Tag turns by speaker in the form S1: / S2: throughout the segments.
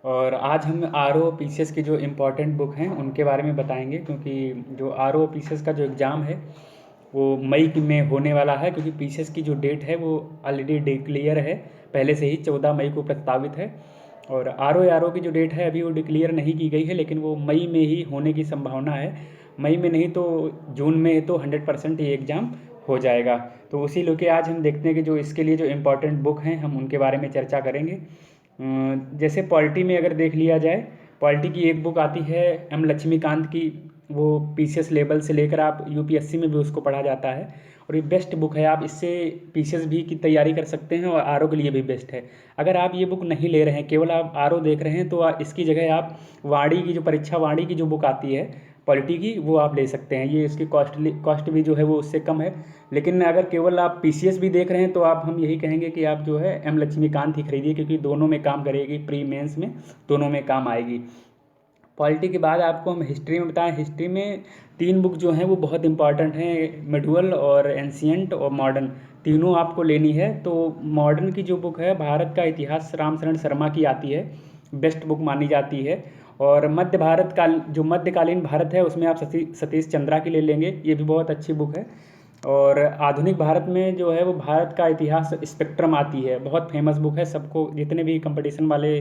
S1: और आज हम आरओ पीसीएस की जो इम्पोर्टेंट बुक हैं उनके बारे में बताएंगे, क्योंकि जो आरओ पीसीएस का जो एग्ज़ाम है वो मई में होने वाला है। क्योंकि पीसीएस की जो डेट है वो ऑलरेडी डिक्लेयर है, पहले से ही 14 मई को प्रस्तावित है। और आरओ की जो डेट है अभी वो डिक्लेयर नहीं की गई है, लेकिन वो मई में ही होने की संभावना है। मई में नहीं तो जून में तो 100% ये एग्ज़ाम हो जाएगा। तो उसी लेके आज हम देखते हैं कि जो इसके लिए जो इम्पोर्टेंट बुक हैं हम उनके बारे में चर्चा करेंगे। जैसे पॉलिटी में अगर देख लिया जाए, पॉलिटी की एक बुक आती है एम लक्ष्मीकांत की। वो पीसीएस लेवल से लेकर आप यूपीएससी में भी उसको पढ़ा जाता है, और ये बेस्ट बुक है। आप इससे पीसीएस भी की तैयारी कर सकते हैं और आरओ के लिए भी बेस्ट है। अगर आप ये बुक नहीं ले रहे हैं, केवल आप आरओ देख रहे हैं, तो इसकी जगह आप वाणी की जो परीक्षा वाणी की जो बुक आती है पॉलिटी की, वो आप ले सकते हैं। ये इसकी कॉस्ट भी जो है वो उससे कम है। लेकिन अगर केवल आप पीसीएस भी देख रहे हैं तो आप हम यही कहेंगे कि आप जो है एम लक्ष्मीकांत ही खरीदिए, क्योंकि दोनों में काम करेगी, प्री मेंस में दोनों में काम आएगी। पॉलिटी के बाद आपको हम हिस्ट्री में बताएं। हिस्ट्री में 3 बुक जो हैं वो बहुत इंपॉर्टेंट हैं, मिडुअल और एंशियंट और मॉडर्न, तीनों आपको लेनी है। तो मॉडर्न की जो बुक है भारत का इतिहास रामशरण शर्मा की आती है, बेस्ट बुक मानी जाती है। और मध्य भारत का जो मध्यकालीन भारत है उसमें आप सतीश चंद्रा की ले लेंगे, ये भी बहुत अच्छी बुक है। और आधुनिक भारत में जो है वो भारत का इतिहास स्पेक्ट्रम आती है, बहुत फेमस बुक है। सबको, जितने भी कंपटीशन वाले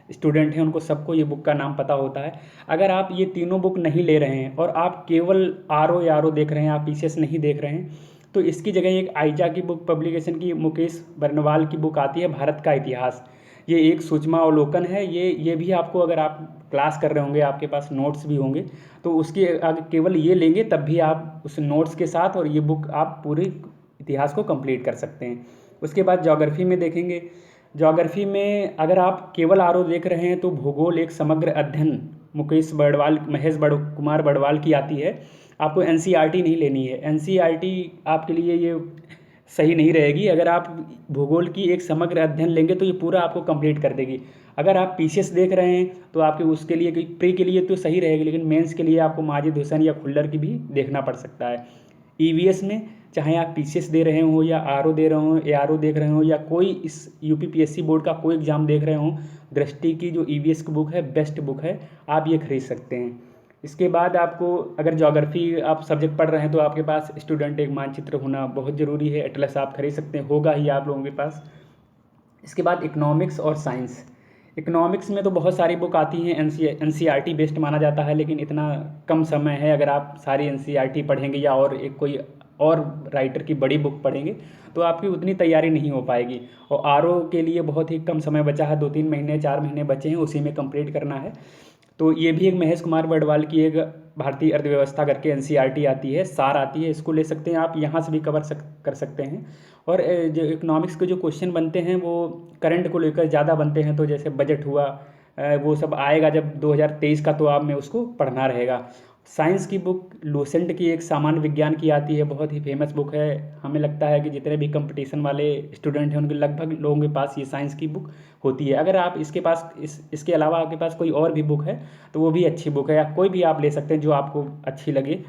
S1: स्टूडेंट हैं उनको सबको ये बुक का नाम पता होता है। अगर आप ये तीनों बुक नहीं ले रहे हैं और आप केवल आरओ देख रहे हैं, आप पीसीएस नहीं देख रहे हैं, तो इसकी जगह एक आइजा की बुक पब्लिकेशन की मुकेश बर्नवाल की बुक आती है भारत का इतिहास। ये एक सूक्ष्म अवलोकन है। ये भी आपको, अगर आप क्लास कर रहे होंगे, आपके पास नोट्स भी होंगे, तो उसके अगर केवल ये लेंगे तब भी आप उस नोट्स के साथ और ये बुक आप पूरे इतिहास को कंप्लीट कर सकते हैं। उसके बाद ज्योग्राफी में देखेंगे। ज्योग्राफी में अगर आप केवल आरओ देख रहे हैं तो भूगोल एक समग्र अध्ययन कुमार बड़वाल की आती है। आपको एनसीईआरटी नहीं लेनी है, एनसीईआरटी आपके लिए ये सही नहीं रहेगी। अगर आप भूगोल की एक समग्र अध्ययन लेंगे तो ये पूरा आपको कंप्लीट कर देगी। अगर आप पीसीएस देख रहे हैं तो आपके उसके लिए प्री के लिए तो सही रहेगी, लेकिन मेंस के लिए आपको माजिद हुसैन या खुल्लर की भी देखना पड़ सकता है। ईवीएस में चाहे आप पीसीएस दे रहे हो या आरओ दे रहे हो, एआरओ देख रहे हो, या कोई इस यूपीपीएससी बोर्ड का कोई एग्जाम देख रहे हो, दृष्टि की जो ईवीएस की बुक है बेस्ट बुक है, आप ये खरीद सकते हैं। इसके बाद आपको, अगर ज्योग्राफी आप सब्जेक्ट पढ़ रहे हैं तो आपके पास स्टूडेंट एक मानचित्र होना बहुत ज़रूरी है। एटलस आप खरीद सकते हैं, होगा ही आप लोगों के पास। इसके बाद इकोनॉमिक्स और साइंस। इकोनॉमिक्स में तो बहुत सारी बुक आती हैं, एनसीईआरटी बेस्ड माना जाता है, लेकिन इतना कम समय है। अगर आप सारी एनसीईआरटी पढ़ेंगे या और एक कोई और राइटर की बड़ी बुक पढ़ेंगे तो आपकी उतनी तैयारी नहीं हो पाएगी। और आरओ के लिए बहुत ही कम समय बचा है, 2-3 महीने 4 महीने बचे हैं, उसी में कंप्लीट करना है। तो ये भी एक महेश कुमार बड़वाल की एक भारतीय अर्थव्यवस्था करके एनसीईआरटी आती है, सार आती है, इसको ले सकते हैं आप, यहाँ से भी कर सकते हैं। और जो इकोनॉमिक्स के जो क्वेश्चन बनते हैं वो करंट को लेकर ज़्यादा बनते हैं। तो जैसे बजट हुआ, वो सब आएगा जब 2023 का, तो आप में उसको पढ़ना रहेगा। साइंस की बुक लूसेंट की एक सामान्य विज्ञान की आती है, बहुत ही फेमस बुक है। हमें लगता है कि जितने भी कंपटीशन वाले स्टूडेंट हैं उनके लगभग लोगों के पास ये साइंस की बुक होती है। अगर आप इसके पास इसके अलावा आपके पास कोई और भी बुक है तो वो भी अच्छी बुक है, या कोई भी आप ले सकते हैं जो आपको अच्छी लगे।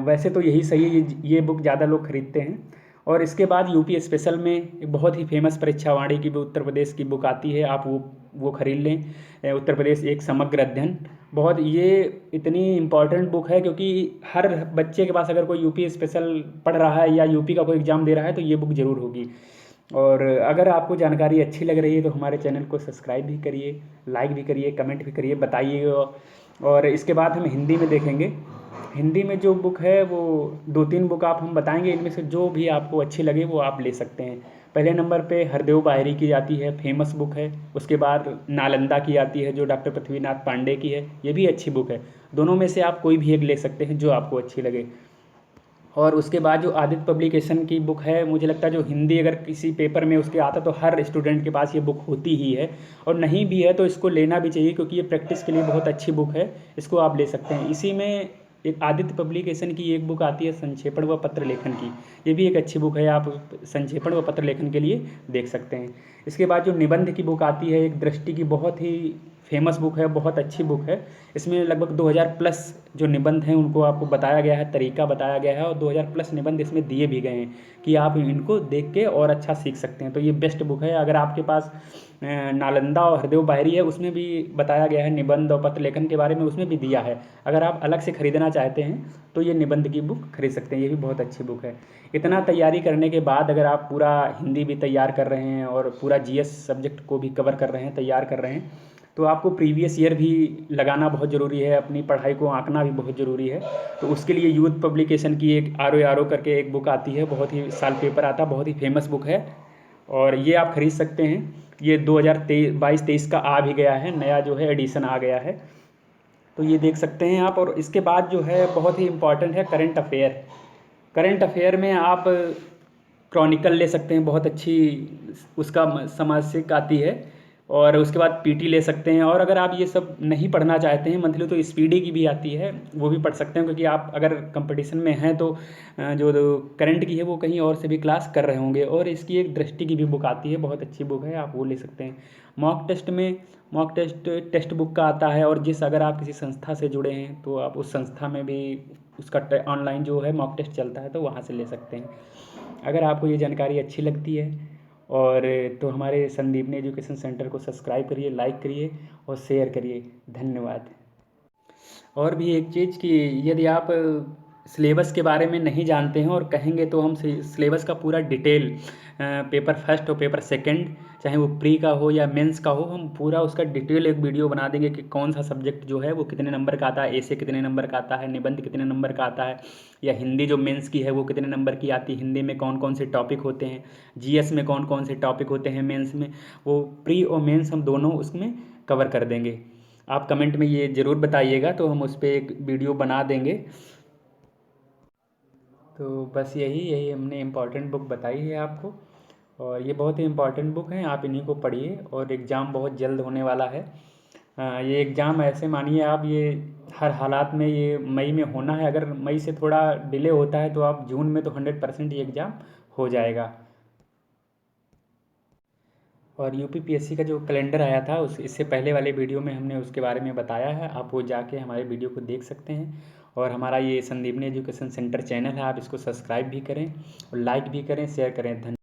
S1: वैसे तो यही सही है, ये बुक ज़्यादा लोग खरीदते हैं। और इसके बाद यूपी स्पेशल में एक बहुत ही फेमस परीक्षा वाणी की भी उत्तर प्रदेश की बुक आती है, आप वो खरीद लें। उत्तर प्रदेश एक समग्र अध्ययन, बहुत ये इतनी इम्पॉर्टेंट बुक है, क्योंकि हर बच्चे के पास अगर कोई यूपी स्पेशल पढ़ रहा है या यूपी का कोई एग्ज़ाम दे रहा है तो ये बुक ज़रूर होगी। और अगर आपको जानकारी अच्छी लग रही है तो हमारे चैनल को सब्सक्राइब भी करिए, लाइक भी करिए, कमेंट भी करिए, बताइए। और इसके बाद हम हिंदी में देखेंगे। हिंदी में जो बुक है वो 2-3 बुक आप हम बताएंगे, इनमें से जो भी आपको अच्छी लगे वो आप ले सकते हैं। पहले नंबर पे हरदेव बाहरी की आती है, फेमस बुक है। उसके बाद नालंदा की आती है जो डॉक्टर पृथ्वीनाथ पांडे की है, ये भी अच्छी बुक है। दोनों में से आप कोई भी एक ले सकते हैं जो आपको अच्छी लगे। और उसके बाद जो आदित्य पब्लिकेशन की बुक है, मुझे लगता है जो हिंदी अगर किसी पेपर में उसके आता तो हर स्टूडेंट के पास ये बुक होती ही है, और नहीं भी है तो इसको लेना भी चाहिए, क्योंकि ये प्रैक्टिस के लिए बहुत अच्छी बुक है, इसको आप ले सकते हैं। इसी में एक आदित्य पब्लिकेशन की एक बुक आती है संक्षेपण व पत्र लेखन की, ये भी एक अच्छी बुक है, आप संक्षेपण व पत्र लेखन के लिए देख सकते हैं। इसके बाद जो निबंध की बुक आती है एक दृष्टि की, बहुत ही फेमस बुक है, बहुत अच्छी बुक है। इसमें लगभग 2000 प्लस जो निबंध हैं उनको आपको बताया गया है, तरीका बताया गया है, और 2000 प्लस निबंध इसमें दिए भी गए हैं कि आप इनको देख के और अच्छा सीख सकते हैं। तो ये बेस्ट बुक है। अगर आपके पास नालंदा और हरदेव बाहरी है, उसमें भी बताया गया है निबंध और पत्र लेखन के बारे में, उसमें भी दिया है। अगर आप अलग से खरीदना चाहते हैं तो ये निबंध की बुक खरीद सकते हैं, ये भी बहुत अच्छी बुक है। इतना तैयारी करने के बाद अगर आप पूरा हिंदी भी तैयार कर रहे हैं और पूरा जीएस सब्जेक्ट को भी कवर कर रहे हैं, तैयार कर रहे हैं, तो आपको प्रीवियस ईयर भी लगाना बहुत ज़रूरी है, अपनी पढ़ाई को आंकना भी बहुत ज़रूरी है। तो उसके लिए यूथ पब्लिकेशन की एक आर ओ करके एक बुक आती है, बहुत ही साल पेपर आता है, बहुत ही फेमस बुक है, और ये आप खरीद सकते हैं। ये 2022-23 का आ भी गया है, नया जो है एडिशन आ गया है, तो ये देख सकते हैं आप। और इसके बाद जो है बहुत ही इम्पॉर्टेंट है करंट अफेयर। करंट अफेयर में आप क्रॉनिकल ले सकते हैं, बहुत अच्छी उसका सामासिक आती है। और उसके बाद पीटी ले सकते हैं। और अगर आप ये सब नहीं पढ़ना चाहते हैं मंथली, तो स्पीडी की भी आती है, वो भी पढ़ सकते हैं, क्योंकि आप अगर कंपटीशन में हैं तो जो करंट की है वो कहीं और से भी क्लास कर रहे होंगे। और इसकी एक दृष्टि की भी बुक आती है, बहुत अच्छी बुक है, आप वो ले सकते हैं। मॉक टेस्ट बुक का आता है, और अगर आप किसी संस्था से जुड़े हैं तो आप उस संस्था में भी उसका ऑनलाइन जो है मॉक टेस्ट चलता है, तो वहाँ से ले सकते हैं। अगर आपको ये जानकारी अच्छी लगती है और तो हमारे संदीपनी एजुकेशन सेंटर को सब्सक्राइब करिए, लाइक करिए और शेयर करिए। धन्यवाद। और भी एक चीज़ कि यदि आप सिलेबस के बारे में नहीं जानते हैं और कहेंगे तो हम सिलेबस का पूरा डिटेल, पेपर फर्स्ट और पेपर सेकंड, चाहे वो प्री का हो या मेंस का हो, हम पूरा उसका डिटेल एक वीडियो बना देंगे कि कौन सा सब्जेक्ट जो है वो कितने नंबर का आता है, ऐसे कितने नंबर का आता है, निबंध कितने नंबर का आता है, या हिंदी जो मेंस की है वो कितने नंबर की आती है, हिंदी में कौन कौन से टॉपिक होते हैं, जीएस में कौन कौन से टॉपिक होते हैं, मेंस में, वो प्री और मेंस हम दोनों उसमें कवर कर देंगे। आप कमेंट में ये ज़रूर बताइएगा, तो हम उस पर एक वीडियो बना देंगे। तो बस यही यही हमने इम्पॉर्टेंट बुक बताई है आपको, और ये बहुत ही इम्पॉर्टेंट बुक है, आप इन्हीं को पढ़िए। और एग्ज़ाम बहुत जल्द होने वाला है। ये एग्ज़ाम ऐसे मानिए आप, ये हर हालात में ये मई में होना है। अगर मई से थोड़ा डिले होता है तो आप जून में तो 100% ये एग्ज़ाम हो जाएगा। और यूपीपीएससी का जो कैलेंडर आया था इससे पहले वाले वीडियो में हमने उसके बारे में बताया है, आप वो जाके हमारे वीडियो को देख सकते हैं। और हमारा ये संदीपनी एजुकेशन सेंटर चैनल है, आप इसको सब्सक्राइब भी करें और लाइक भी करें, शेयर करें। धन्यवाद।